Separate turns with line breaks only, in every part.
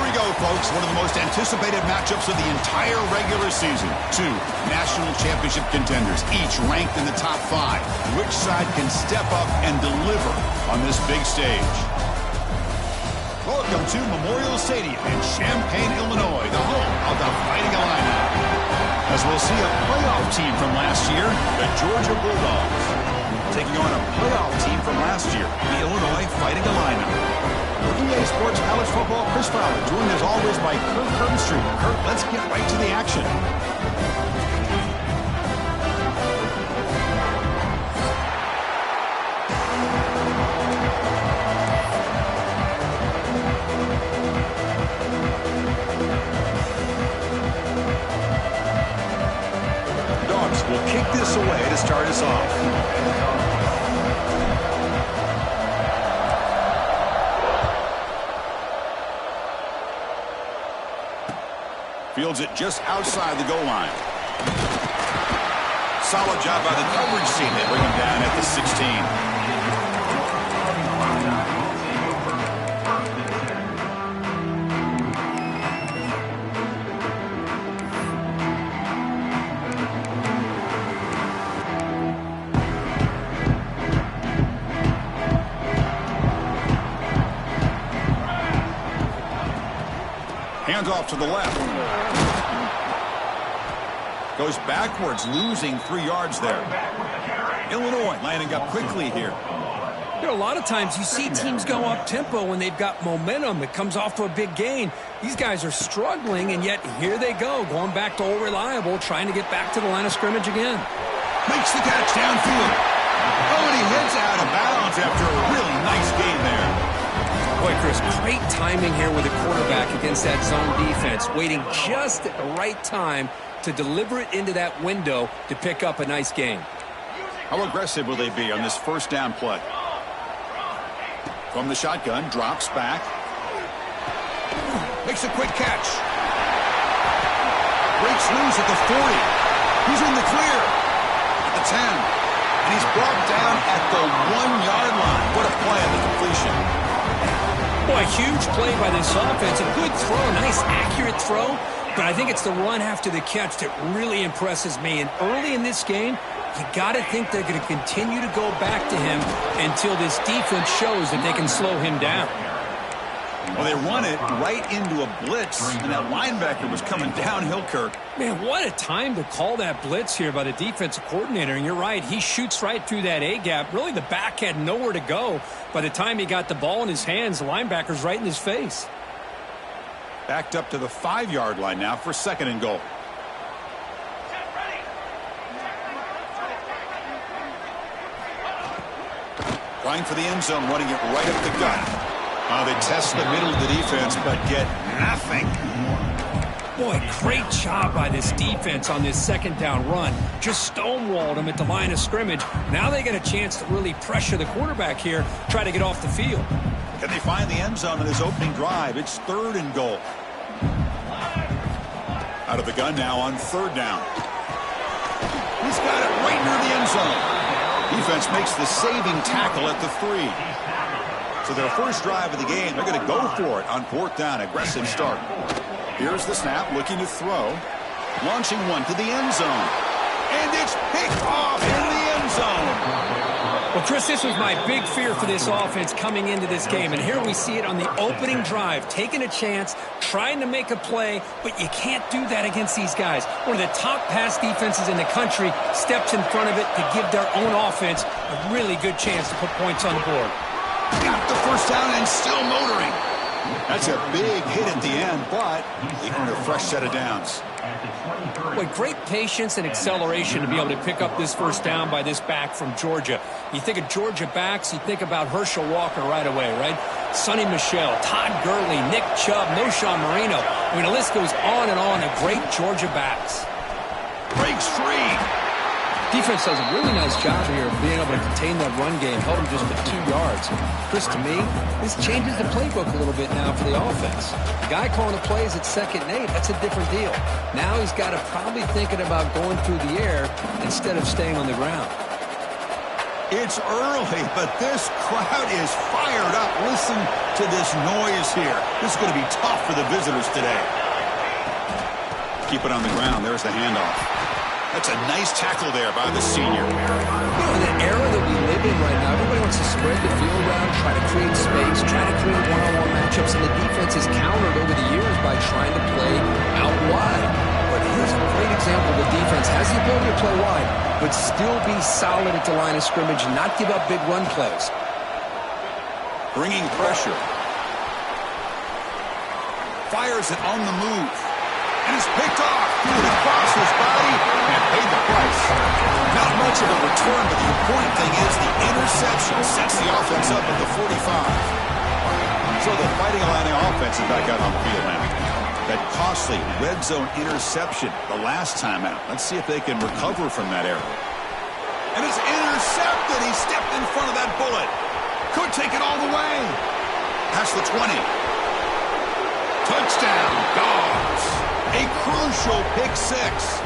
we go, folks. One of the most anticipated matchups of the entire regular season. Two national championship contenders, each ranked in the top 5. Which side can step up and deliver on this big stage? Welcome to Memorial Stadium in Champaign, Illinois, the home of the Fighting Illini. As we'll see a playoff team from last year, the Georgia Bulldogs, taking on a playoff team from last year, the Illinois Fighting Illini. For EA Sports College Football, Chris Fowler, joined as always by Kirk Herbstreit. Kirk, let's get right to the action. Dogs will kick this away to start us off. Fields it just outside the goal line. Solid job by the coverage team. They bring him down at the 16. Hands off to the left. Goes backwards, losing 3 yards there. Illinois lining up quickly here.
You know, a lot of times you see teams go up-tempo when they've got momentum that comes off to a big gain. These guys are struggling, and yet here they go, going back to old reliable, trying to get back to the line of scrimmage again.
Makes the catch downfield. Oh, and he heads out of bounds after a really nice gain there.
Boy, Chris, great timing here with the quarterback against that zone defense, waiting just at the right time to deliver it into that window to pick up a nice gain.
How aggressive will they be on this first down play? From the shotgun, drops back. Makes a quick catch. Breaks loose at the 40. He's in the clear at the 10. And he's brought down at the 1-yard line. What a play on the completion.
Boy, huge play by this offense. A good throw, a nice accurate throw. But I think it's the run after the catch that really impresses me. And early in this game, you got to think they're going to continue to go back to him until this defense shows that they can slow him down.
Well, they run it right into a blitz, and that linebacker was coming downhill, Kirk.
Man, what a time to call that blitz here by the defensive coordinator. And you're right, he shoots right through that A-gap. Really, the back had nowhere to go. By the time he got the ball in his hands, the linebacker's right in his face.
Backed up to the 5-yard line now for 2nd and goal. Trying for the end zone, running it right up the gut. They test the middle of the defense, but get nothing.
Boy, great job by this defense on this 2nd down run. Just stonewalled him at the line of scrimmage. Now they get a chance to really pressure the quarterback here, try to get off the field.
Can they find the end zone on this opening drive? It's 3rd and goal. Out of the gun now on 3rd down. He's got it right near the end zone. Defense makes the saving tackle at the 3. So their first drive of the game, they're going to go for it on 4th down. Aggressive start. Here's the snap, looking to throw. Launching one to the end zone. And it's picked off in the end zone.
Well, Chris, this was my big fear for this offense coming into this game. And here we see it on the opening drive. Taking a chance, trying to make a play, but you can't do that against these guys. One of the top pass defenses in the country steps in front of it to give their own offense a really good chance to put points on the board.
Got the first down and still motoring. That's a big hit at the end, but they earn a fresh set of downs.
Boy, great patience and acceleration to be able to pick up this first down by this back from Georgia. You think of Georgia backs, you think about Herschel Walker right away, right? Sonny Michel, Todd Gurley, Nick Chubb, Noshawn Marino. I mean, the list goes on and on of great Georgia backs.
Breaks free.
Defense does a really nice job here of being able to contain that run game, held him just to 2 yards. Chris, to me, this changes the playbook a little bit now for the offense. The guy calling the plays at 2nd and 8, that's a different deal. Now he's got to probably thinking about going through the air instead of staying on the ground.
It's early, but this crowd is fired up. Listen to this noise here. This is going to be tough for the visitors today. Keep it on the ground. There's the handoff. That's a nice tackle there by the senior.
You know, in the era that we live in right now, everybody wants to spread the field around, try to create space, try to create one-on-one matchups, and the defense is countered over the years by trying to play out wide. But here's a great example. The defense has the ability to play wide, but still be solid at the line of scrimmage and not give up big run plays.
Bringing pressure. Fires it on the move. And it's picked off. Threw it across his body and paid the price. Not much of a return, but the important thing is the interception sets the offense up at the 45. So the Fighting Illini offense is back out on the field now. That costly red zone interception the last time out. Let's see if they can recover from that error. And it's intercepted. He stepped in front of that bullet. Could take it all the way. Past the 20. Touchdown, Dogs. A crucial pick six.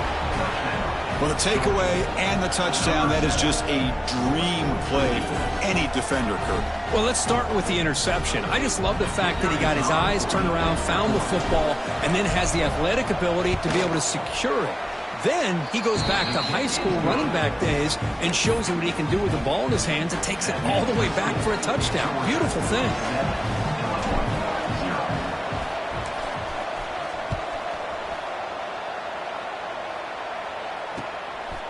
Well, the takeaway and the touchdown, that is just a dream play for any defender, Kurt.
Well, let's start with the interception. I just love the fact that he got his eyes turned around, found the football, and then has the athletic ability to be able to secure it. Then he goes back to high school running back days and shows him what he can do with the ball in his hands and takes it all the way back for a touchdown. Beautiful thing.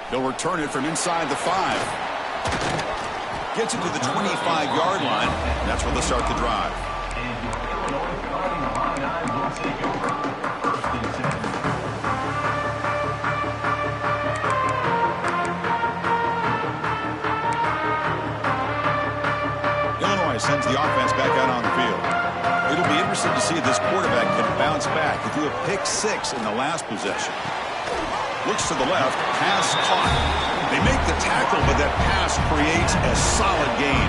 They'll return it from inside the 5. Gets it to the 25-yard line. That's where they'll start the drive. Illinois sends the offense back out on the field. It'll be interesting to see if this quarterback can bounce back. He threw a pick 6 in the last possession. Looks to the left, pass caught. They make the tackle, but that pass creates a solid gain.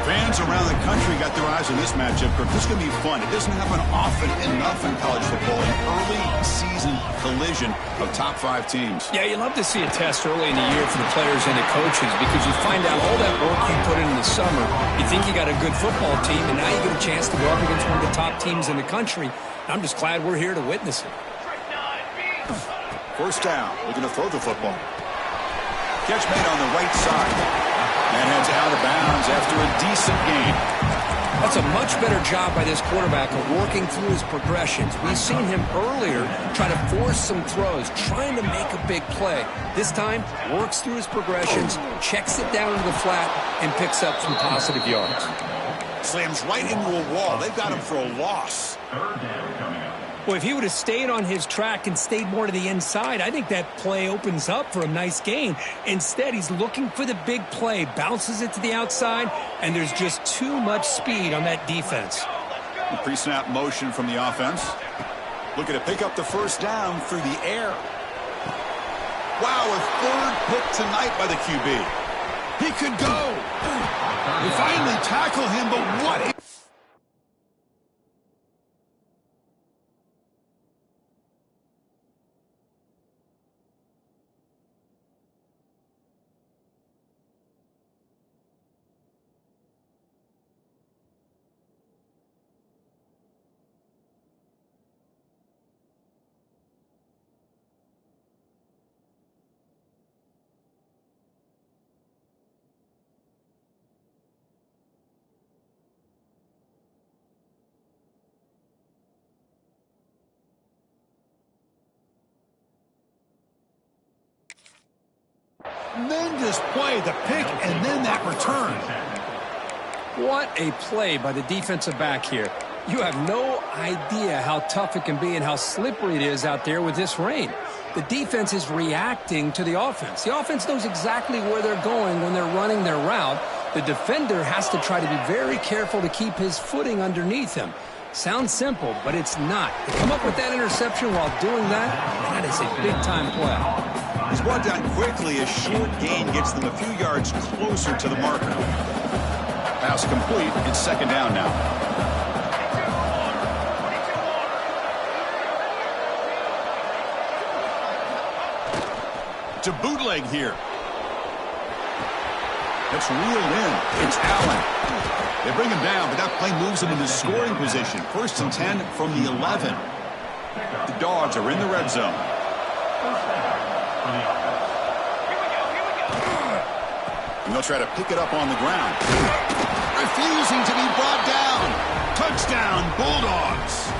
Fans around the country got their eyes on this matchup. This is going to be fun. It doesn't happen often enough in college football, an early season collision of top 5 teams.
Yeah, you love to see a test early in the year for the players and the coaches because you find out all that work you put in the summer. You think you got a good football team, and now you get a chance to go up against one of the top teams in the country. I'm just glad we're here to witness it.
First down. We're going to throw the football. Catch made on the right side. And heads out of bounds after a decent gain.
That's a much better job by this quarterback of working through his progressions. We've seen him earlier try to force some throws, trying to make a big play. This time, works through his progressions, checks it down into the flat, and picks up some positive yards.
Slams right into a wall. They've got him for a loss.
Well, if he would have stayed on his track and stayed more to the inside, I think that play opens up for a nice gain. Instead, he's looking for the big play, bounces it to the outside, and there's just too much speed on that defense.
The pre-snap motion from the offense. Looking to pick up the first down through the air. Wow, a third pick tonight by the QB. He could go. They finally tackle him, but what? Tremendous play, the pick, and then that return.
What a play by the defensive back here. You have no idea how tough it can be and how slippery it is out there with this rain. The defense is reacting to the offense. The offense knows exactly where they're going when they're running their route. The defender has to try to be very careful to keep his footing underneath him. Sounds simple, but it's not. To come up with that interception while doing that, that is a big-time play.
He's brought down quickly. A short gain gets them a few yards closer to the marker. Pass complete. It's second down now. To bootleg here. It's reeled in. It's Allen. They bring him down, but that play moves him into scoring position. 1st and 10 from the 11. The Dogs are in the red zone. And they'll try to pick it up on the ground. Refusing to be brought down. Touchdown, Bulldogs.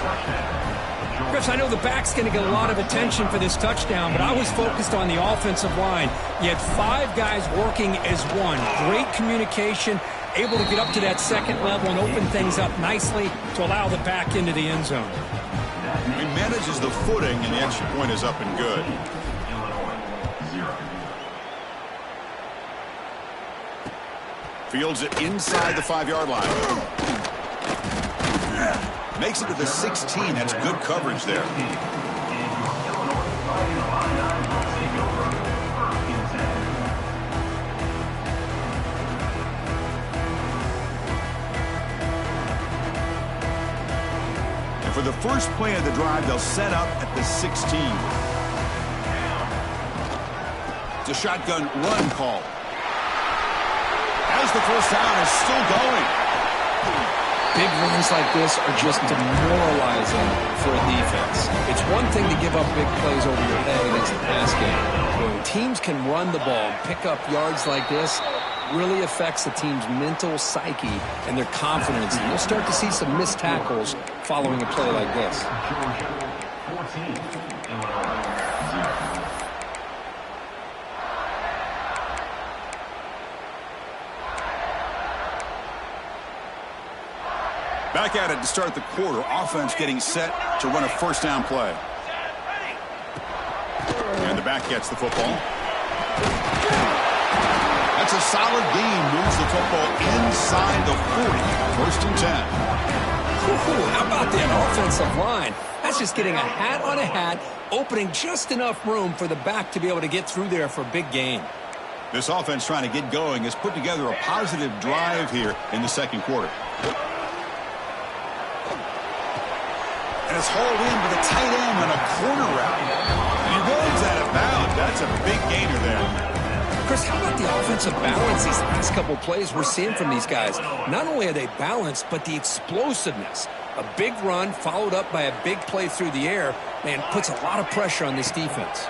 Chris, I know the back's going to get a lot of attention for this touchdown, but I was focused on the offensive line. You had 5 guys working as one. Great communication, able to get up to that second level and open things up nicely to allow the back into the end zone.
He manages the footing, and the extra point is up and good. Fields it inside the 5-yard line. Makes it to the 16. That's good coverage there. And for the first play of the drive, they'll set up at the 16. It's a shotgun run call. As the first down is still going.
Big runs like this are just demoralizing for a defense. It's one thing to give up big plays over your head against the pass game. But when teams can run the ball and pick up yards like this, really affects the team's mental psyche and their confidence. And you'll start to see some missed tackles following a play like this.
Back at it to start the quarter. Offense getting set to run a first down play. And the back gets the football. That's a solid gain. Moves the football inside the 40. 1st and 10.
How about that offensive line? That's just getting a hat on a hat, opening just enough room for the back to be able to get through there for a big gain.
This offense trying to get going has put together a positive drive here in the second quarter. And it's hauled in with a tight end on a corner route. He rolls that about. That's a big gainer there.
Chris, how about the offensive balance these last couple plays we're seeing from these guys? Not only are they balanced, but the explosiveness. A big run followed up by a big play through the air, man, puts a lot of pressure on this defense.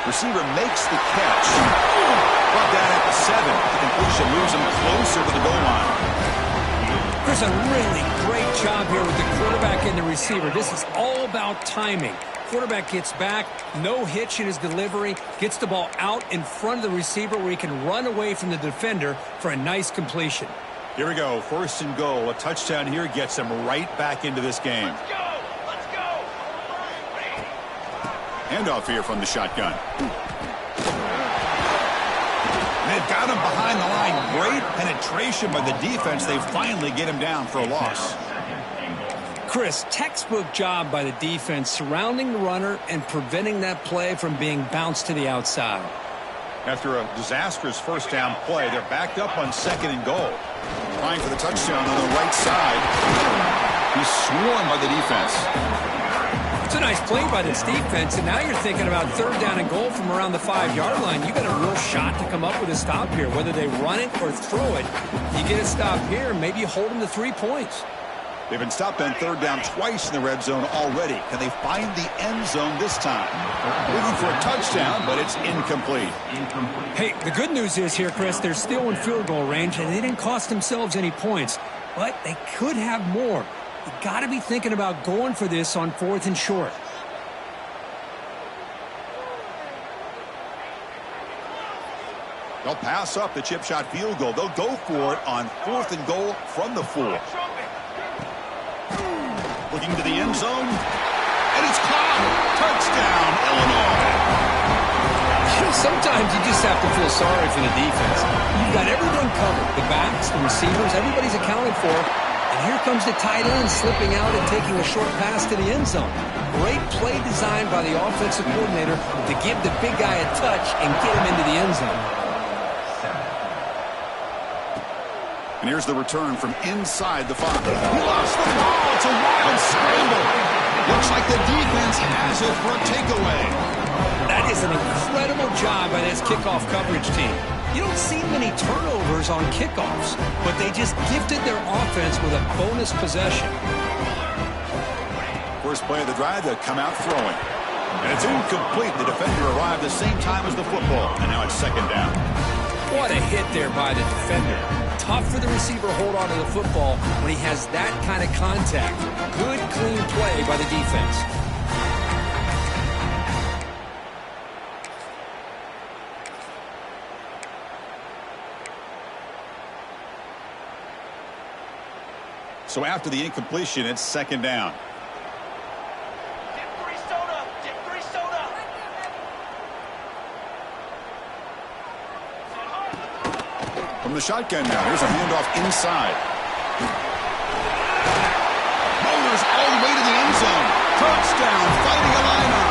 Receiver makes the catch. Brought down at the 7. The completion moves him closer to the goal line.
Chris, a really great job here with the quarterback and the receiver. This is all about timing. Quarterback gets back, no hitch in his delivery, gets the ball out in front of the receiver where he can run away from the defender for a nice completion.
Here we go, 1st and goal. A touchdown here gets him right back into this game.
Let's go! Let's go!
Handoff here from the shotgun. They've got him behind the line. Great penetration by the defense. They finally get him down for a loss.
Chris, textbook job by the defense surrounding the runner and preventing that play from being bounced to the outside.
After a disastrous first down play, they're backed up on 2nd and goal. Trying for the touchdown on the right side. He's swarmed by the defense.
It's a nice play by this defense, and now you're thinking about 3rd down and goal from around the 5-yard line. You got a real shot to come up with a stop here. Whether they run it or throw it, you get a stop here, maybe you hold them to 3 points.
They've been stopped on 3rd down twice in the red zone already. Can they find the end zone this time? Looking for a touchdown, but it's incomplete.
Hey, the good news is here, Chris, they're still in field goal range, and they didn't cost themselves any points. But they could have more. You got to be thinking about going for this on 4th and short.
They'll pass up the chip shot field goal. They'll go for it on 4th and goal from the 4. Looking to the end zone. And it's caught. Touchdown, Illinois.
Sometimes you just have to feel sorry for the defense. You've got everything covered. The backs, the receivers, everybody's accounted for. And here comes the tight end slipping out and taking a short pass to the end zone. Great play design by the offensive coordinator to give the big guy a touch and get him into the end zone.
And here's the return from inside the 5. He lost the ball. It's a wild scramble. Looks like the defense has it for a takeaway.
That That is an incredible job by this kickoff coverage team. You don't see many turnovers on kickoffs, but they just gifted their offense with a bonus possession.
First play of the drive, they'll come out throwing. And it's incomplete. The defender arrived the same time as the football, and now it's second down.
What a hit there by the defender. Tough for the receiver to hold on to the football when he has that kind of contact. Good, clean play by the defense.
So after the incompletion, it's second down. From the shotgun now, here's a handoff inside. Motors all the way to the end zone. Touchdown, fighting a line-on.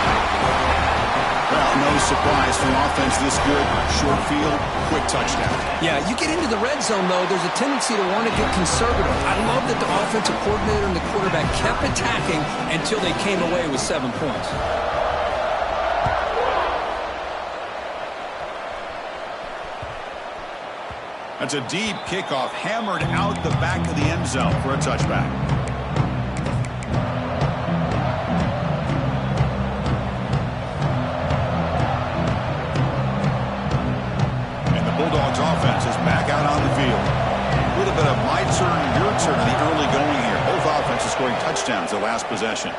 Well, no surprise for an offense this good. Short field, quick touchdown.
Yeah, you get into the red zone, though, there's a tendency to want to get conservative. I love that the offensive coordinator and the quarterback kept attacking until they came away with 7 points.
That's a deep kickoff, hammered out the back of the end zone for a touchback. And the Bulldogs offense is back out on the field. A little bit of my turn, your turn in the early going here. Both offenses scoring touchdowns the last possession.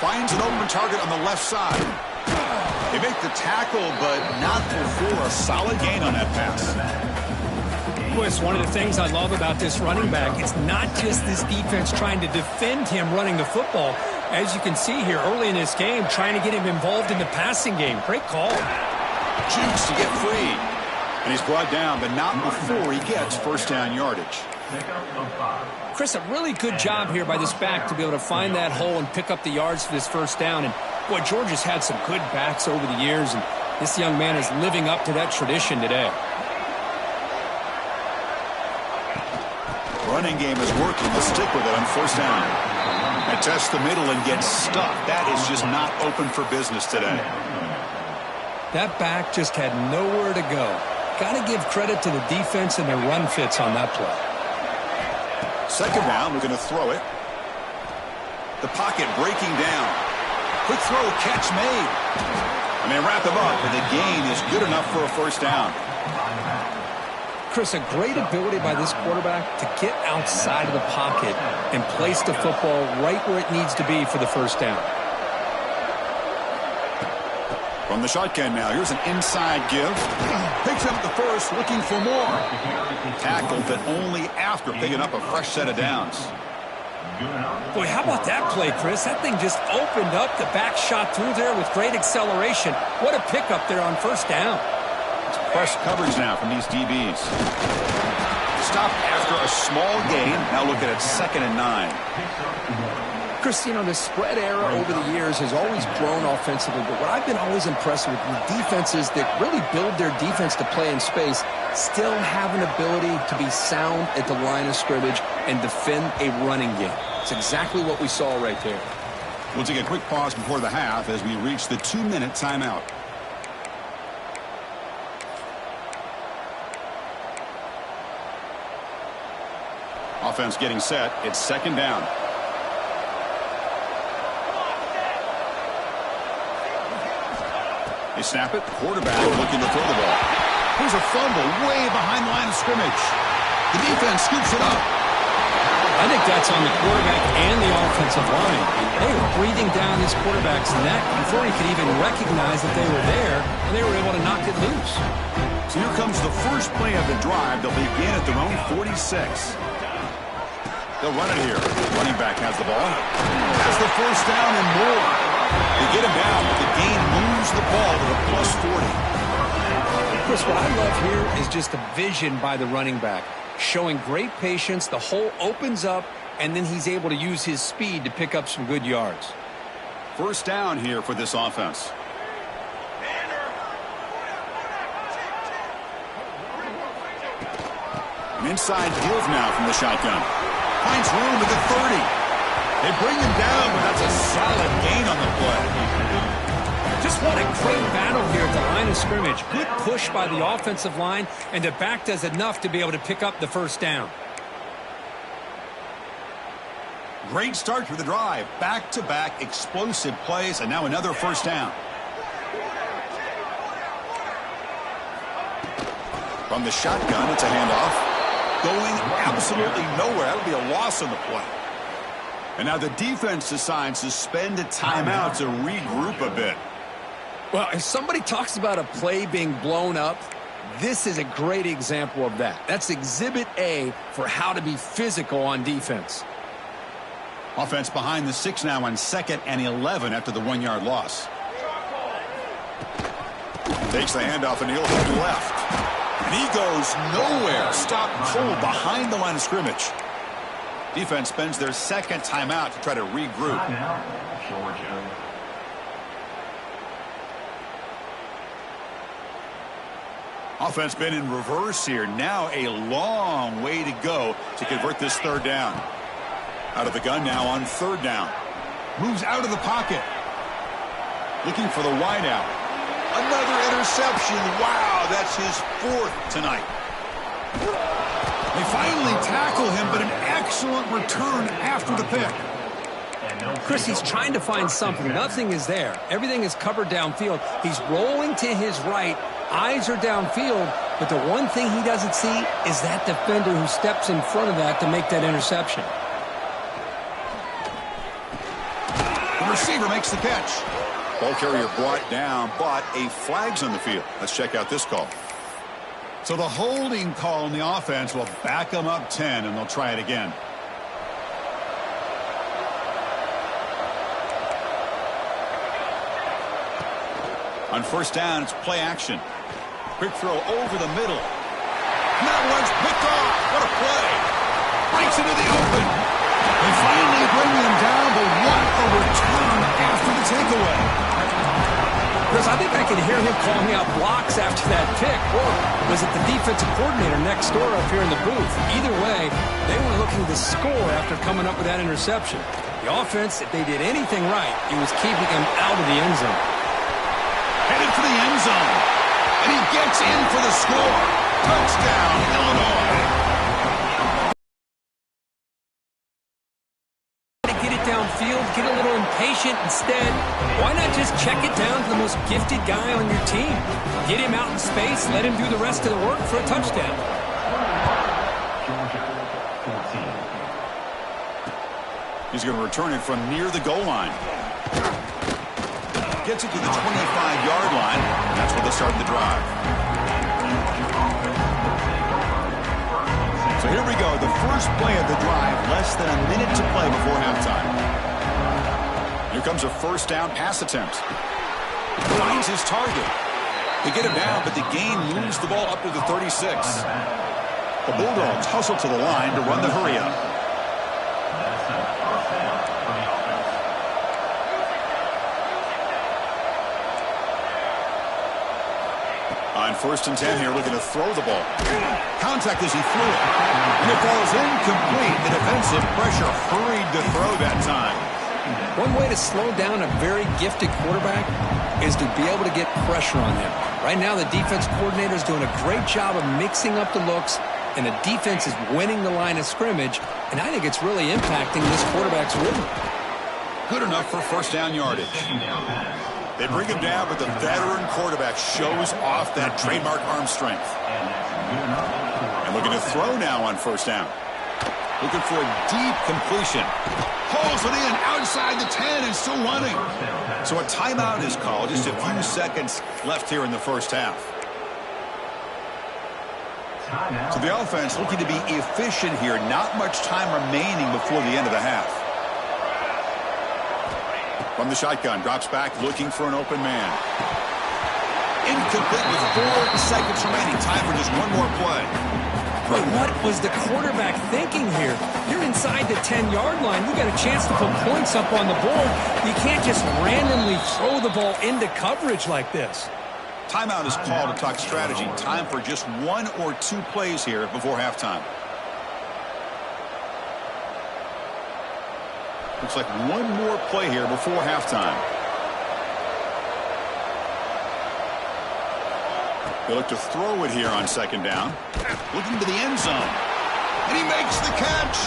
Finds an open target on the left side. They make the tackle, but not before a solid gain on that pass.
Boy, it's one of the things I love about this running back. It's not just this defense trying to defend him running the football. As you can see here early in this game, trying to get him involved in the passing game. Great call.
Jukes to get free. And he's brought down, but not before he gets first down yardage.
Chris, a really good job here by this back to be able to find that hole and pick up the yards for this first down. And boy, Georgia's had some good backs over the years, and this young man is living up to that tradition today.
Running game is working. They'll stick with it on first down. And test the middle and get stuffed. That is just not open for business today.
That back just had nowhere to go. Got to give credit to the defense and their run fits on that play.
Second down, we're going to throw it. The pocket breaking down. Quick throw, catch made. And they wrap him up, and the gain is good enough for a first down.
Chris, a great ability by this quarterback to get outside of the pocket and place the football right where it needs to be for the first down.
From the shotgun now, here's an inside give. Picks up the first, looking for more. Tackled, but only after picking up a fresh set of downs.
Boy, how about that play, Chris? That thing just opened up. The back shot through there with great acceleration. What a pickup there on first down.
It's press coverage now from these DBs. Stopped after a small gain. Now look at it, 2nd and 9.
Chris, you know, the spread era over the years has always grown offensively, but what I've been always impressed with defenses that really build their defense to play in space still have an ability to be sound at the line of scrimmage and defend a running game. It's exactly what we saw right there.
We'll take a quick pause before the half as we reach the 2-minute timeout. Offense getting set. It's second down. They snap it. Quarterback looking to throw the ball. Here's a fumble way behind the line of scrimmage. The defense scoops it up.
I think that's on the quarterback and the offensive line. They were breathing down his quarterback's neck before he could even recognize that they were there, and they were able to knock it loose.
So here comes the first play of the drive. They'll begin at their own 46. They'll run it here. Running back has the ball. Has the first down and more. They get him down, but the gain moves the ball to the +40.
Chris, what I love here is just the vision by the running back. Showing great patience, the hole opens up, and then he's able to use his speed to pick up some good yards.
First down here for this offense. An inside give now from the shotgun. Finds room at the 30. They bring him down, but that's a solid gain on the play.
Just what a great battle here at the line of scrimmage. Good push by the offensive line, and the back does enough to be able to pick up the first down.
Great start to the drive. Back-to-back explosive plays, and now another first down. From the shotgun, it's a handoff. Going absolutely nowhere. That'll be a loss on the play. And now the defense decides to spend a timeout to regroup a bit.
Well, if somebody talks about a play being blown up, this is a great example of that. That's Exhibit A for how to be physical on defense.
Offense behind the 6 now on 2nd and 11 after the 1-yard loss. Takes the handoff and he'll head left. And he goes nowhere. Stopped cold behind the line of scrimmage. Defense spends their 2nd timeout to try to regroup. Offense been in reverse here. Now a long way to go to convert this 3rd down. Out of the gun now on 3rd down. Moves out of the pocket. Looking for the wideout. Another interception. Wow, that's his 4th tonight. They finally tackle him, but an excellent return after the pick.
Chris, he's trying to find something. Nothing is there. Everything is covered downfield. He's rolling to his right. Eyes are downfield, but the one thing he doesn't see is that defender who steps in front of that to make that interception.
The receiver makes the catch. Ball carrier brought down, but a flag's on the field. Let's check out this call. So the holding call on the offense will back them up 10, and they'll try it again. On 1st down, it's play action. Quick throw over the middle. And that one's picked off. What a play. Breaks into the open. They finally bring him down, but what a return after the takeaway.
Chris, I think I can hear him calling out blocks after that pick. Or was it the defensive coordinator next door up here in the booth? Either way, they were looking to score after coming up with that interception. The offense, if they did anything right, it was keeping him out of the end zone.
Headed for the end zone. And he gets in for the score. Touchdown, Illinois.
Get it downfield, get a little impatient instead. Why not just check it down to the most gifted guy on your team? Get him out in space, let him do the rest of the work for a touchdown.
He's going to return it from near the goal line. Gets it to the 25-yard line. And that's where they start the drive. So here we go. The first play of the drive. Less than a minute to play before halftime. Here comes a 1st down pass attempt. Finds his target. They get him down, but the gain moves the ball up to the 36. The Bulldogs hustle to the line to run the hurry-up. On 1st and 10 here, looking to throw the ball. Contact as he threw it. And it falls incomplete. The defensive pressure hurried to throw that time.
One way to slow down a very gifted quarterback is to be able to get pressure on him. Right now, the defense coordinator is doing a great job of mixing up the looks, and the defense is winning the line of scrimmage, and I think it's really impacting this quarterback's rhythm.
Good enough for 1st down yardage. They bring him down, but the veteran quarterback shows off that trademark arm strength. And looking to throw now on 1st down. Looking for a deep completion. Pulls it in outside the 10 and still running. So a timeout is called. Just a few seconds left here in the 1st half. So the offense looking to be efficient here. Not much time remaining before the end of the half. From the shotgun, drops back, looking for an open man. Incomplete with 4 seconds remaining. Time for just one more play.
But what was the quarterback thinking here? You're inside the 10-yard line. You got a chance to put points up on the board. You can't just randomly throw the ball into coverage like this.
Timeout is called to talk strategy. Time for just 1 or 2 plays here before halftime. Looks like one more play here before halftime. They look to throw it here on second down. Looking to the end zone. And he makes the catch.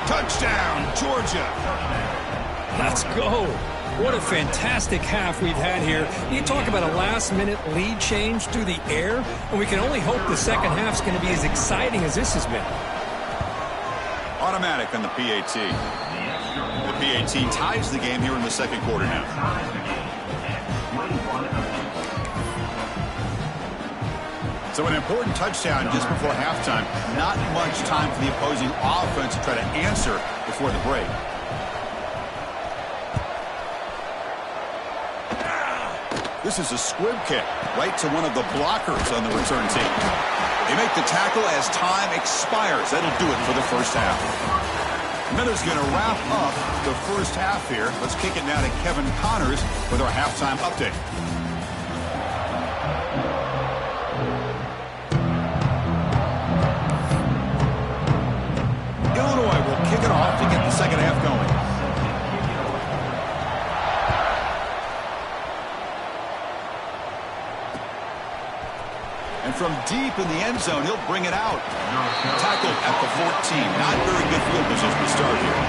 Touchdown, Georgia.
Let's go. What a fantastic half we've had here. You talk about a last-minute lead change through the air, and we can only hope the second half's going to be as exciting as this has been.
Automatic on the PAT. The PAT ties the game here in the second quarter now. So an important touchdown just before halftime. Not much time for the opposing offense to try to answer before the break. This is a squib kick right to one of the blockers on the return team. They make the tackle as time expires. That'll do it for the first half. Miller's going to wrap up the first half here. Let's kick it now to Kevin Connors with our halftime update. Illinois will kick it off to get the second half going. And from deep in the end zone, he'll bring it out. Tackled at the 14. Not very good field position to start here.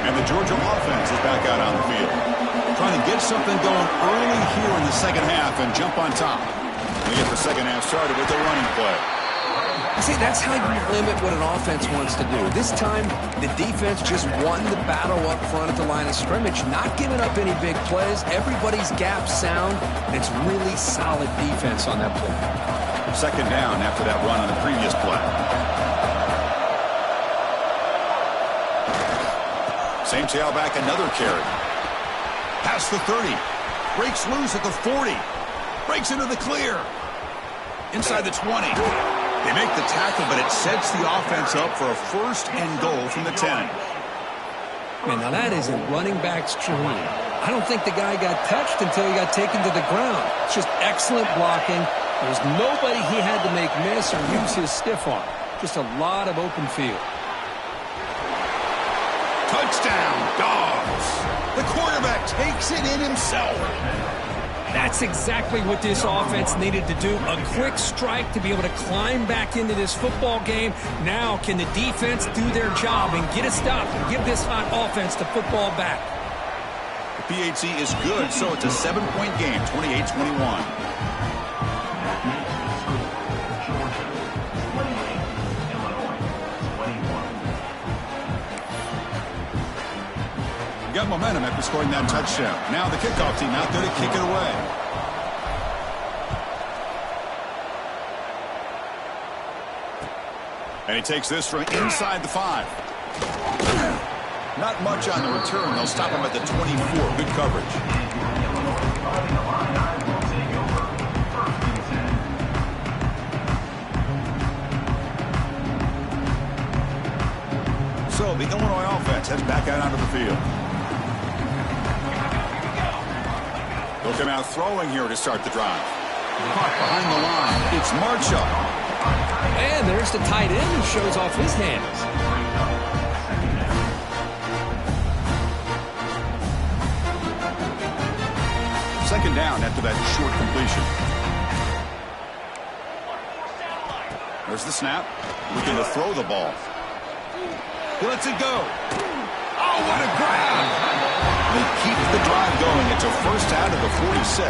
And the Georgia offense is back out on the field. Trying to get something going early here in the second half and jump on top. We get the second half started with the running play.
See, that's how you limit what an offense wants to do. This time, the defense just won the battle up front at the line of scrimmage, not giving up any big plays. Everybody's gap sound, and it's really solid defense on that play.
Second down after that run on the previous play. Same tailback, another carry. Past the 30. Breaks loose at the 40. Breaks into the clear. Inside the 20. They make the tackle, but it sets the offense up for a first and goal from the 10.
Man, now that is a running back's dream. I don't think the guy got touched until he got taken to the ground. It's just excellent blocking. There's nobody he had to make miss or use his stiff arm. Just a lot of open field.
Touchdown, Dogs. The quarterback takes it in himself.
That's exactly what this offense needed to do. A quick strike to be able to climb back into this football game. Now can the defense do their job and get a stop and give this hot offense the football back?
The PAT is good, so it's a 7-point game, 28-21. Got momentum after scoring that touchdown. Now the kickoff team out there to kick it away. And he takes this from inside the 5. Not much on the return. They'll stop him at the 24. Good coverage. So the Illinois offense heads back out onto the field. They'll come out throwing here to start the drive. Caught behind the line. It's Marshall.
And there's the tight end who shows off his hands.
Second down after that short completion. There's the snap. Looking to throw the ball. He lets it go. Oh, what a grab! They keep the drive going. It's a first out of the 46.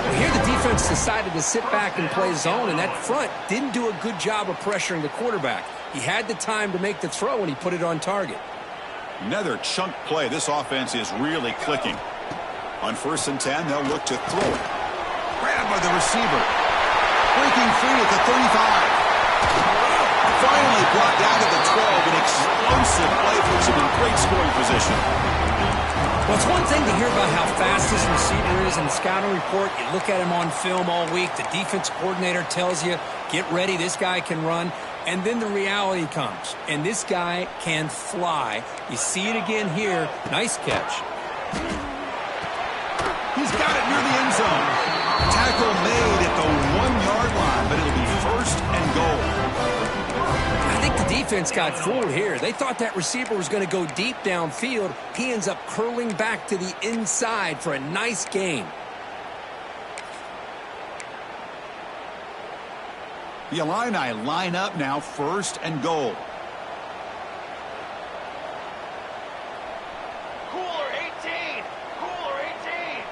Well, here the defense decided to sit back and play zone, and that front didn't do a good job of pressuring the quarterback. He had the time to make the throw, and he put it on target.
Another chunk play. This offense is really clicking. On 1st and 10, they'll look to throw it. Grabbed by the receiver. Breaking free at the 35. Finally brought down to the 12. An explosive play puts him in great scoring position.
Well, it's one thing to hear about how fast this receiver is in the scouting report. You look at him on film all week. The defense coordinator tells you, get ready, this guy can run. And then the reality comes, and this guy can fly. You see it again here. Nice catch.
He's got it near the end zone. Tackle made at the 1-yard line, but it'll be first and goal.
I think the defense got fooled here. They thought that receiver was going to go deep downfield. He ends up curling back to the inside for a nice gain.
The Illini line up now, 1st and goal.
Cooler 18! Cooler 18!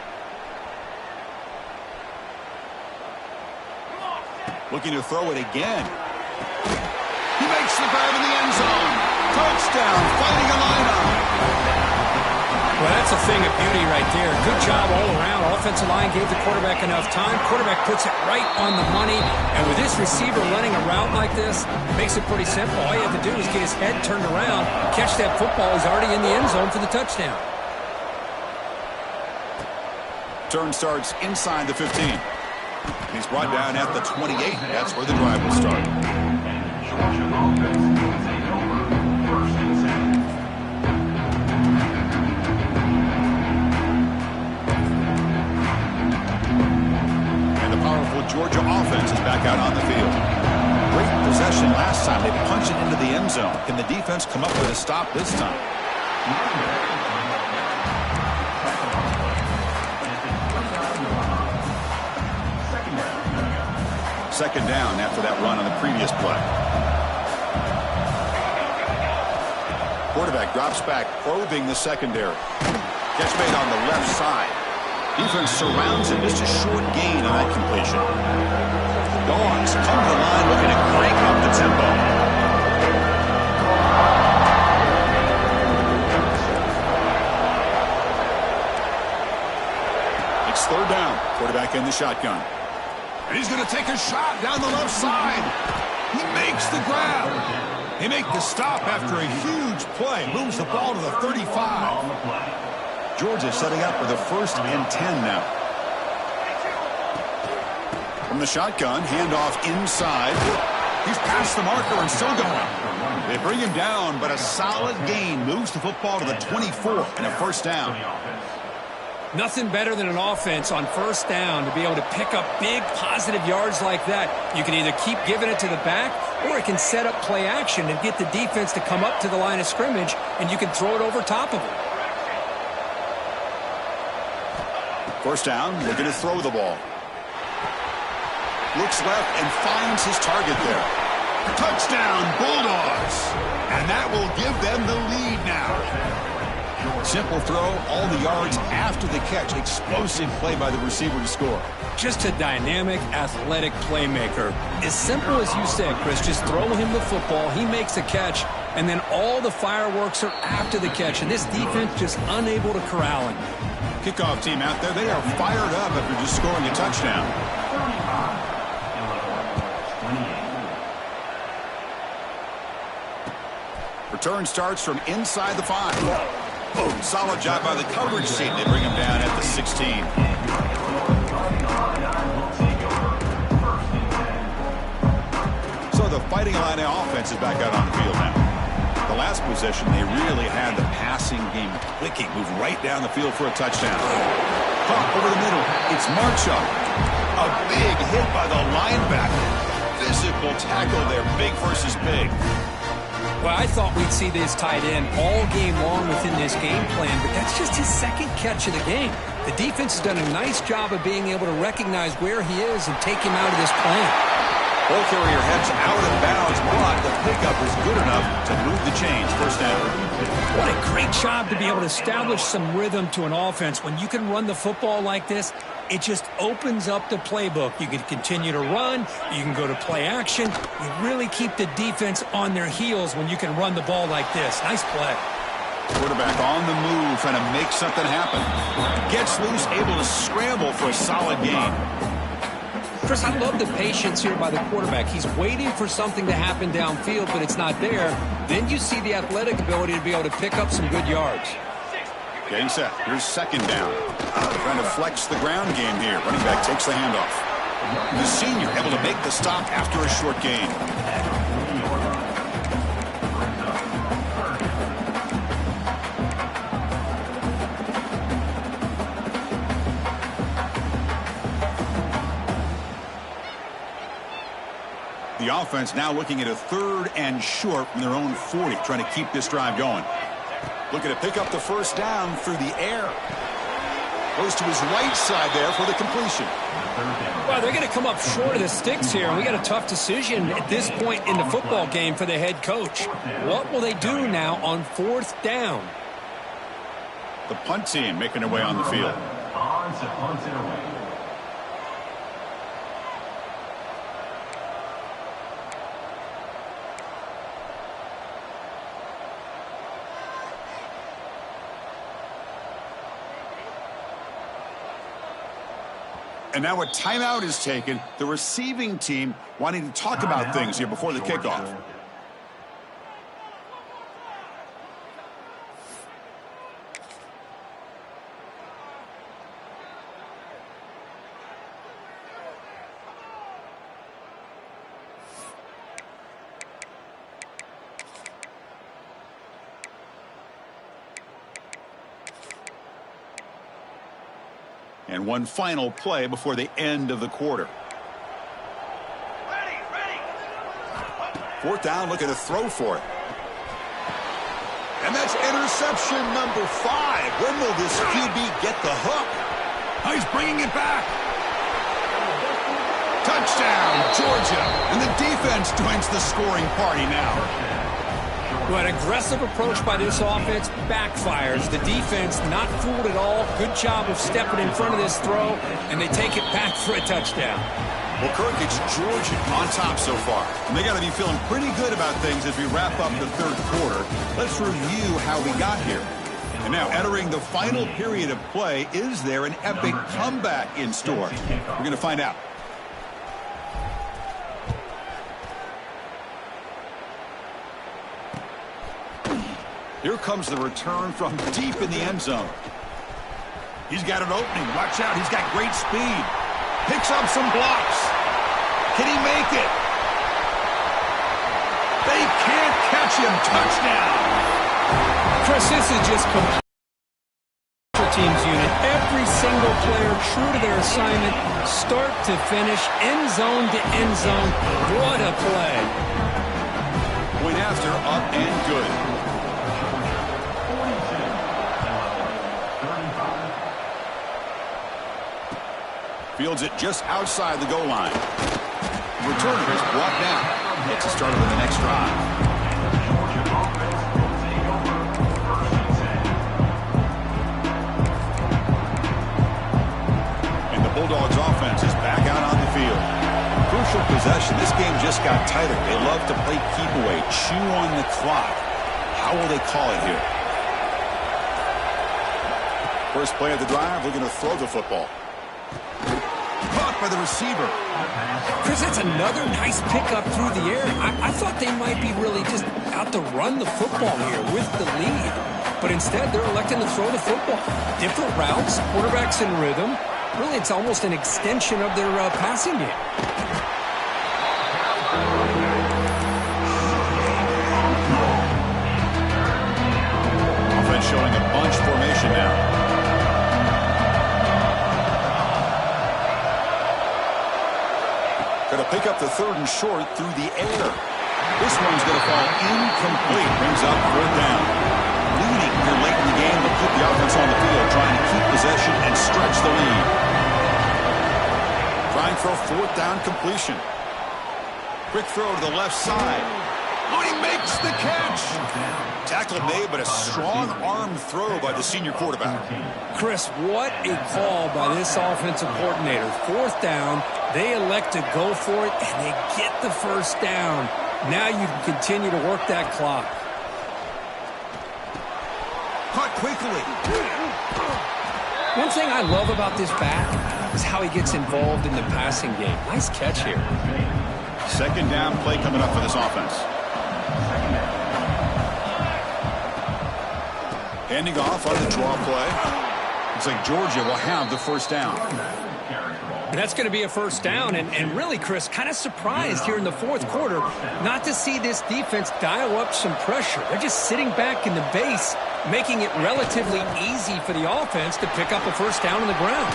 Come on, set.
Looking to throw it again. He makes the grab in the end zone. Touchdown, Fighting Illini.
Well, that's a thing of beauty right there. Good job all around. Offensive line gave the quarterback enough time. Quarterback puts it right on the money. And with this receiver running a route like this, it makes it pretty simple. All you have to do is get his head turned around, catch that football. He's already in the end zone for the touchdown.
Turn starts inside the 15. He's brought down at the 28. That's where the drive will start. Georgia offense is back out on the field. Great possession last time. They punched it into the end zone. Can the defense come up with a stop this time? Second down after that run on the previous play. Quarterback drops back, probing the secondary. Catch made on the left side. Defense surrounds him. Just a short gain on that completion. Dogs come to the line looking to crank up the tempo. It's 3rd down. Quarterback in the shotgun. And he's going to take a shot down the left side. He makes the grab. They make the stop after a huge play. Moves the ball to the 35. Georgia setting up for the 1st and 10 now. From the shotgun, handoff inside. He's past the marker and still going. They bring him down, but a solid gain moves the football to the 24 and a 1st down.
Nothing better than an offense on 1st down to be able to pick up big positive yards like that. You can either keep giving it to the back, or it can set up play action and get the defense to come up to the line of scrimmage, and you can throw it over top of them.
1st down, looking to throw the ball. Looks left and finds his target there. Touchdown, Bulldogs. And that will give them the lead now. Simple throw, all the yards after the catch. Explosive play by the receiver to score.
Just a dynamic, athletic playmaker. As simple as you said, Chris, just throw him the football, he makes a catch, and then all the fireworks are after the catch. And this defense just unable to corral him.
Kickoff team out there, they are fired up after just scoring a touchdown. Return starts from inside the 5. Oh, solid job by the coverage team. They bring him down at the 16. So the Fighting Illini offense is back out on the field now. The last possession, they really had the passing game clicking. Move right down the field for a touchdown. Pump over the middle. It's Marchuk. A big hit by the linebacker. Physical tackle there. Big versus big.
Well, I thought we'd see this tight end all game long within this game plan, but that's just his 2nd catch of the game. The defense has done a nice job of being able to recognize where he is and take him out of this plan.
Ball carrier heads out of bounds, but the pickup is good enough to move the chains. 1st down.
What a great job to be able to establish some rhythm to an offense. When you can run the football like this, it just opens up the playbook. You can continue to run. You can go to play action. You really keep the defense on their heels when you can run the ball like this. Nice play.
Quarterback on the move, trying to make something happen. Gets loose, able to scramble for a solid gain.
Chris, I love the patience here by the quarterback. He's waiting for something to happen downfield, but it's not there. Then you see the athletic ability to be able to pick up some good yards.
Getting set. Here's 2nd down. Trying to flex the ground game here. Running back takes the handoff. The senior able to make the stop after a short gain. The offense now looking at a 3rd and short from their own 40, trying to keep this drive going. Looking to pick up the first down through the air. Goes to his right side there for the completion.
Well, they're going to come up short of the sticks here, and we got a tough decision at this point in the football game for the head coach. What will they do now on 4th down?
The punt team making their way on the field. And now a timeout is taken. The receiving team wanting to talk about things here before the kickoff. And one final play before the end of the quarter.
Ready.
4th down, looking to throw for it. And that's interception number 5. When will this QB get the hook? Oh, he's bringing it back. Touchdown, Georgia. And the defense joins the scoring party now.
Well, an aggressive approach by this offense backfires. The defense not fooled at all. Good job of stepping in front of this throw, and they take it back for a touchdown.
Well, Kirk, it's Georgia on top so far. And they got to be feeling pretty good about things as we wrap up the 3rd quarter. Let's review how we got here. And now, entering the final period of play, is there an epic comeback in store? We're going to find out. Here comes the return from deep in the end zone. He's got an opening. Watch out. He's got great speed. Picks up some blocks. Can he make it? They can't catch him. Touchdown.
Chris, this is just complete team's unit. Every single player true to their assignment, start to finish, end zone to end zone. What a play.
Point after, up and good. Fields it just outside the goal line. The returner is brought down. Gets us started with the next drive. And the Bulldogs offense is back out on the field. Crucial possession. This game just got tighter. They love to play keep away, chew on the clock. How will they call it here? First play of the drive, looking to throw the football. Caught by the receiver.
Chris, that's another nice pickup through the air. I thought they might be really just out to run the football here with the lead. But instead, they're electing to throw the football. Different routes, quarterbacks in rhythm. Really, it's almost an extension of their passing game.
Offense showing a bunch formation now. Going to pick up the 3rd and short through the air. This one's going to fall incomplete. Brings up 4th down. Leading here late in the game to put the offense on the field, trying to keep possession and stretch the lead. Trying for a 4th down completion. Quick throw to the left side. Oh, he makes the catch. Tackle made, but a strong arm throw by the senior quarterback.
Chris, what a call by this offensive coordinator. 4th down. They elect to go for it, and they get the first down. Now you can continue to work that clock.
Caught quickly.
One thing I love about this back is how he gets involved in the passing game. Nice catch here.
2nd down play coming up for this offense. Handing off on the draw play. Looks like Georgia will have the first down.
And that's going to be a first down. And really, Chris, kind of surprised here in the 4th quarter not to see this defense dial up some pressure. They're just sitting back in the base, making it relatively easy for the offense to pick up a first down on the ground.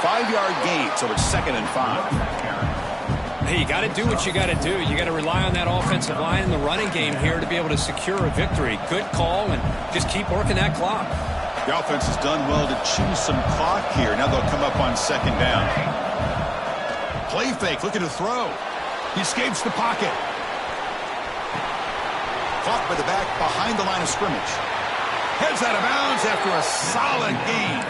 5-yard gain, so it's 2nd and 5.
Hey, you got to do what you got to do. You got to rely on that offensive line and the running game here to be able to secure a victory. Good call, and just keep working that clock.
The offense has done well to chew some clock here. Now they'll come up on second down. Play fake, looking to throw. He escapes the pocket. Caught by the back behind the line of scrimmage. Heads out of bounds after a solid gain.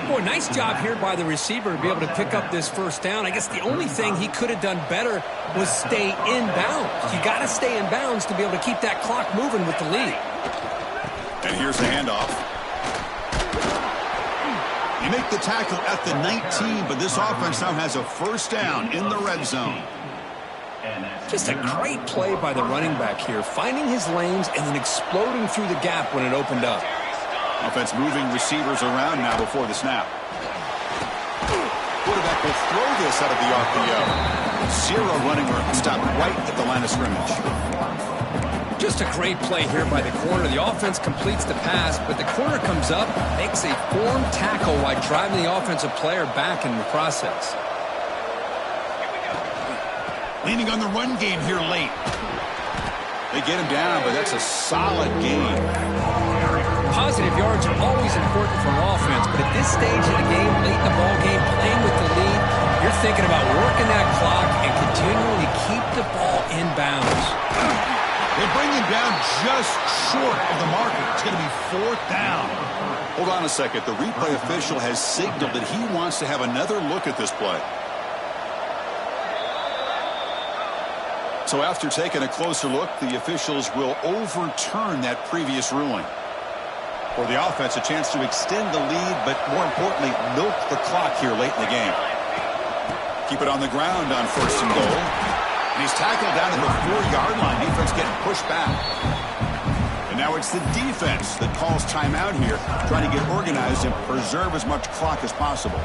Boy, nice job here by the receiver to be able to pick up this first down. I guess the only thing he could have done better was stay in bounds. You got to stay in bounds to be able to keep that clock moving with the lead.
And here's the handoff. You make the tackle at the 19, but this offense now has a first down in the red zone.
Just a great play by the running back here, finding his lanes and then exploding through the gap when it opened up.
Offense moving receivers around now before the snap. Quarterback will throw this out of the RPO. Zero running room. Stop right at the line of scrimmage.
Just a great play here by the corner. The offense completes the pass, but the corner comes up, makes a formed tackle while driving the offensive player back in the process.
Leaning on the run game here late. They get him down, but that's a solid gain.
Positive yards are always important for an offense, but at this stage of the game, late in the ball game, playing with the lead, you're thinking about working that clock and continuing to keep the ball in bounds.
They bring him down just short of the marker. It's going to be fourth down. Hold on a second. The replay official has signaled that he wants to have another look at this play. So after taking a closer look, the officials will overturn that previous ruling. For the offense, a chance to extend the lead, but more importantly, milk the clock here late in the game. Keep it on the ground on first and goal. And he's tackled down to the 4-yard line. Defense getting pushed back. And now it's the defense that calls timeout here, trying to get organized and preserve as much clock as possible.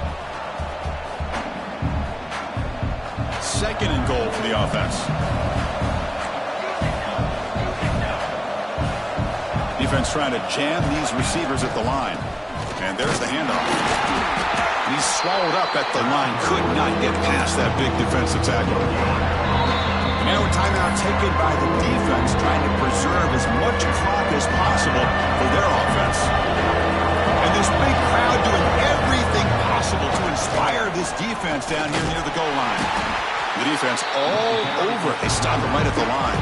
Second and goal for the offense. Defense trying to jam these receivers at the line. And there's the handoff. And he's swallowed up at the line. Could not get past that big defensive tackle. And now a timeout taken by the defense, trying to preserve as much clock as possible for their offense. And this big crowd doing everything possible to inspire this defense down here near the goal line. The defense all over it. They stop him right at the line.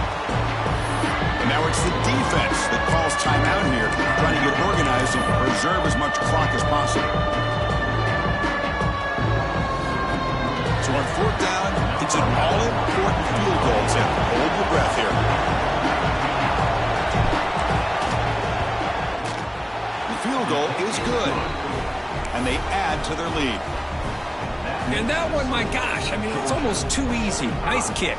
And now it's the defense that calls timeout here, trying to get organized and preserve as much clock as possible. So on fourth down, it's an all-important field goal. Sam, hold your breath here. The field goal is good, and they add to their lead.
And that one, my gosh, I mean, it's almost too easy. Nice kick.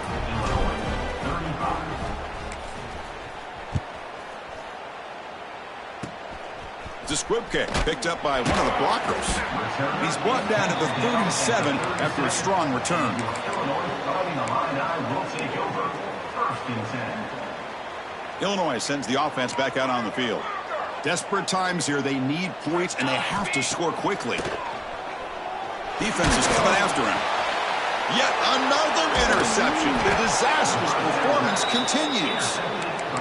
It's a squib kick picked up by one of the blockers. He's brought down to the 37 after a strong return. Illinois sends the offense back out on the field. Desperate times here. They need points, and they have to score quickly. Defense is coming after him. Yet another interception. The disastrous performance continues.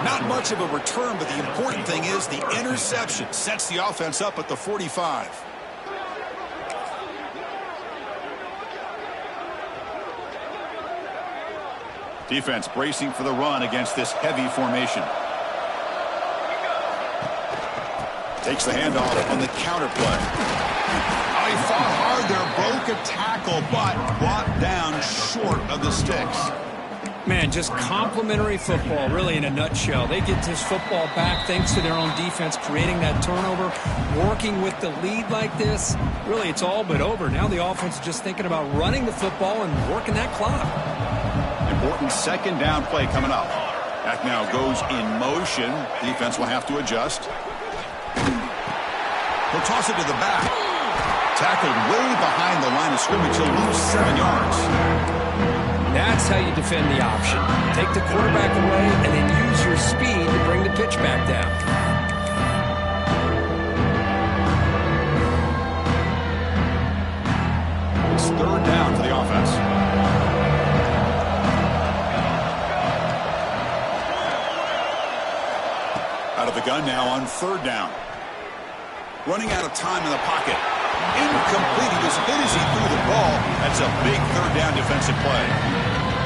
Not much of a return, but the important thing is the interception sets the offense up at the 45. Defense bracing for the run against this heavy formation. Takes the handoff on the counter play. He fought hard there, broke a tackle, but brought down short of the sticks.
Man, just complimentary football, really, in a nutshell. They get this football back thanks to their own defense, creating that turnover, working with the lead like this. Really, it's all but over. Now the offense is just thinking about running the football and working that clock.
Important second down play coming up. Back now goes in motion. Defense will have to adjust. He'll toss it to the back. Tackled way behind the line of scrimmage. He'll lose 7 yards.
That's how you defend the option. Take the quarterback away and then use your speed to bring the pitch back down. It's third down for the offense.
gun now on third down. Running out of time in the pocket. Incomplete. He was hit as he threw the ball. That's a big third down defensive play.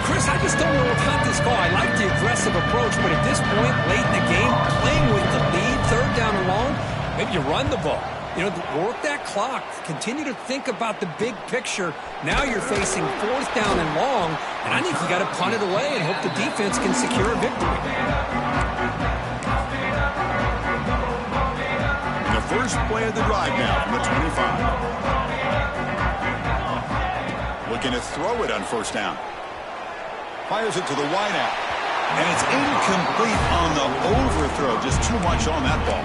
Chris, I just don't know about this call. I like the aggressive approach, but at this point, late in the game, playing with the lead, third down and long, maybe you run the ball. You know, work that clock. Continue to think about the big picture. Now you're facing fourth down and long, and I think you got to punt it away and hope the defense can secure a victory.
The first play of the drive now from the 25. Looking to throw it on first down. Fires it to the wideout. And it's incomplete on the overthrow. Just too much on that ball.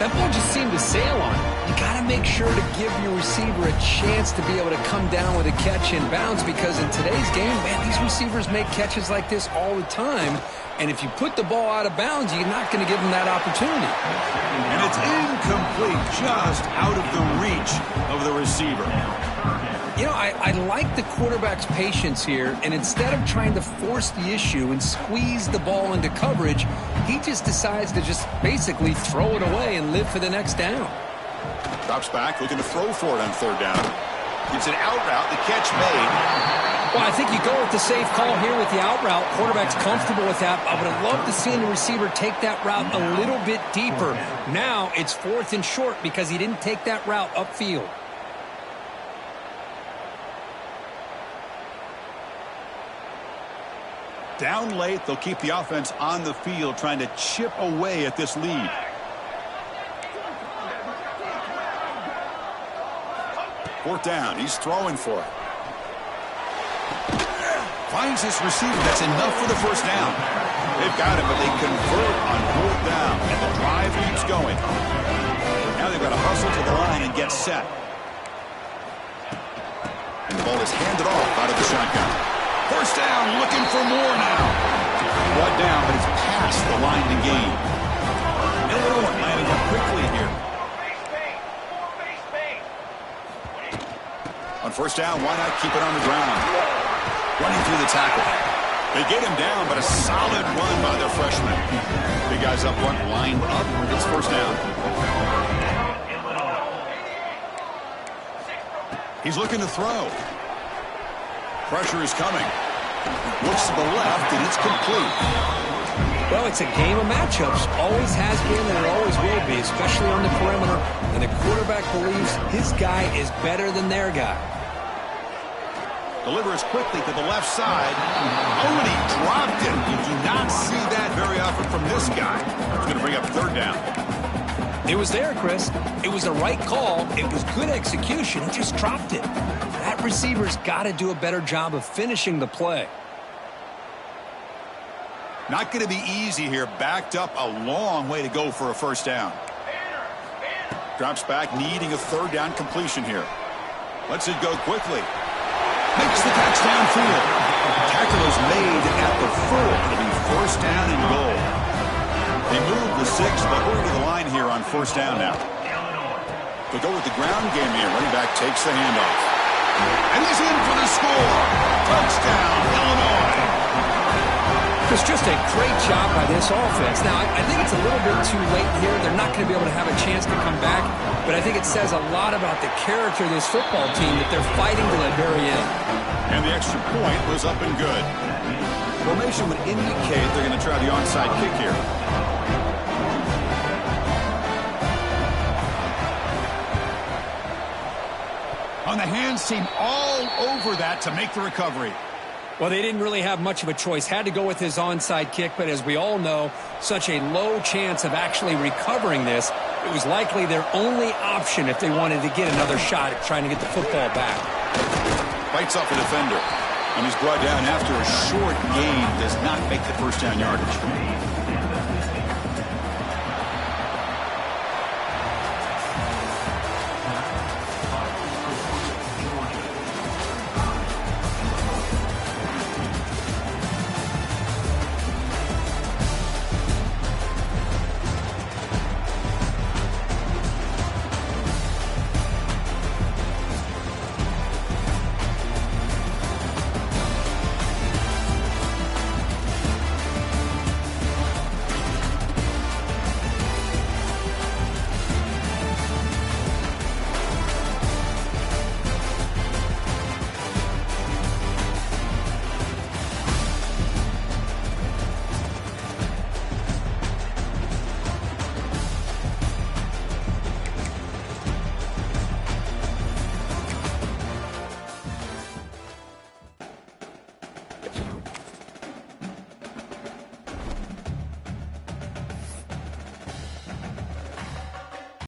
That ball just seemed to sail on it. You got to make sure to give your receiver a chance to be able to come down with a catch in bounds, because in today's game, man, these receivers make catches like this all the time. And if you put the ball out of bounds, you're not going to give them that opportunity.
And it's incomplete, just out of the reach of the receiver.
You know, I like the quarterback's patience here, and instead of trying to force the issue and squeeze the ball into coverage, he just decides to just basically throw it away and live for the next down.
Drops back, looking to throw for it on third down. It's an out route, the catch made.
Well, I think you go with the safe call here with the out route. Quarterback's comfortable with that. I would have loved to see the receiver take that route a little bit deeper. Now it's fourth and short because he didn't take that route upfield.
Down late, they'll keep the offense on the field trying to chip away at this lead. Fourth down, he's throwing for it. Finds this receiver, that's enough for the first down. They've got it, but they convert on fourth down, and the drive keeps going. Now they've got to hustle to the line and get set. And the ball is handed off out of the shotgun. First down, looking for more now. Brought down, but it's past the line to gain. Illinois landing up quickly here. On first down, why not keep it on the ground? Running through the tackle. They get him down, but a solid run by their freshman. Big guys up front, lined up. It's first down. He's looking to throw. Pressure is coming. Looks to the left, and it's complete.
Well, it's a game of matchups. Always has been, and it always will be, especially on the perimeter. And the quarterback believes his guy is better than their guy.
Delivers quickly to the left side. Oh, and he dropped it. You do not see that very often from this guy. It's going to bring up third down.
It was there, Chris. It was the right call. It was good execution. He just dropped it. That receiver's got to do a better job of finishing the play.
Not going to be easy here. Backed up a long way to go for a first down. Drops back, needing a third down completion here. Lets it go quickly. Makes the catch downfield. Tackle is made at the 4. It'll be first down and goal. They move the 6, but we're to the line here on first down now. They go with the ground game here. Running back takes the handoff. And he's in for the score. Touchdown, Illinois.
It's just a great job by this offense. Now, I think it's a little bit too late here. They're not going to be able to have a chance to come back. But I think it says a lot about the character of this football team that they're fighting to the very end.
And the extra point was up and good. Formation would indicate they're going to try the onside kick here. On the hands team all over that to make the recovery.
Well, they didn't really have much of a choice. Had to go with his onside kick, but as we all know, such a low chance of actually recovering this. It was likely their only option if they wanted to get another shot at trying to get the football back.
Fights off a defender, and he's brought down after a short gain. Does not make the first down yardage.